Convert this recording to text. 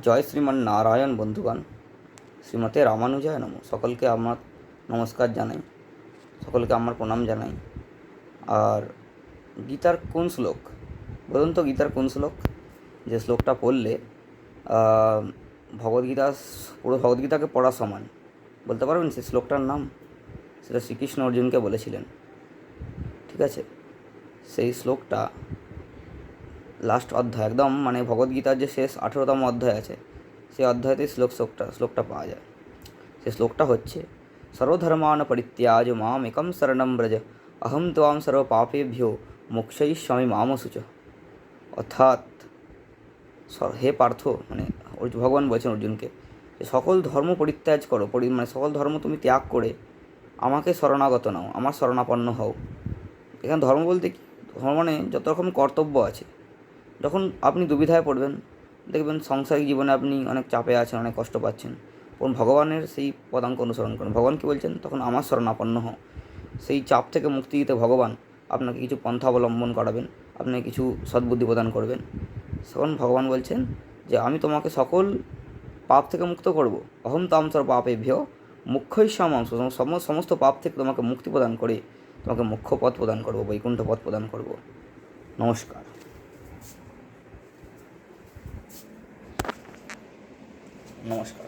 জয় শ্রীমান নারায়ণ বন্ধুগণ, শ্রীমতে রামানুজায় নমঃ। সকলকে আমার নমস্কার জানাই, সকলকে আমার প্রণাম জানাই। আর গীতার কোন শ্লোক বলুন তো? গীতার কোন শ্লোক যে শ্লোকটা পড়লে ভগবদ্গীতা, পুরো ভগবদ্গীতাকে পড়া সমান? বলতে পারবেন সেই শ্লোকটার নাম? সেটা শ্রীকৃষ্ণ অর্জুনকে বলেছিলেন, ঠিক আছে? সেই শ্লোকটা লাস্ট অধ্যায়, একদম মানে ভগবদ্গীতার যে শেষ 18তম অধ্যায় আছে, সেই অধ্যায়তেই শ্লোকটা পাওয়া যায়। সে শ্লোকটা হচ্ছে, সর্বধর্মান পরিত্যাজ মাম একম শরণম ব্রজ, অহম ত্বাম সর্ব পাপেভ্যো মোক্ষয়িষ্যামি মামসুচ। অর্থাৎ হে পার্থ, মানে ভগবান বলছেন অর্জুনকে যে সকল ধর্ম পরিত্যাগ করো, মানে সকল ধর্ম তুমি ত্যাগ করে আমাকে শরণাগত নাও, আমার শরণাপন্ন হও। এখানে ধর্ম বলতে কি? ধর্ম মানে যত রকম কর্তব্য আছে। যখন আপনি দুবিধায় পড়বেন, দেখবেন সাংসারিক জীবনে আপনি অনেক চাপে আছেন, অনেক কষ্ট পাচ্ছেন, তখন ভগবানের সেই পদাঙ্ক অনুসরণ করুন। ভগবান কী বলছেন? তখন আমার শরণাপন্ন হও। সেই চাপ থেকে মুক্তি দিতে ভগবান আপনাকে কিছু পন্থা অবলম্বন করাবেন, আপনাকে কিছু সদ্বুদ্ধি প্রদান করবেন। তখন ভগবান বলছেন যে আমি তোমাকে সকল পাপ থেকে মুক্ত করব। অহম তাম সর্ব পাপেভ্য মোক্ষয়িষ্যামি সমস্ত পাপ থেকে তোমাকে মুক্তি প্রদান করে তোমাকে মোক্ষ পথ প্রদান করব, বৈকুণ্ঠ পথ প্রদান করব। নমস্কার। নমস্কার।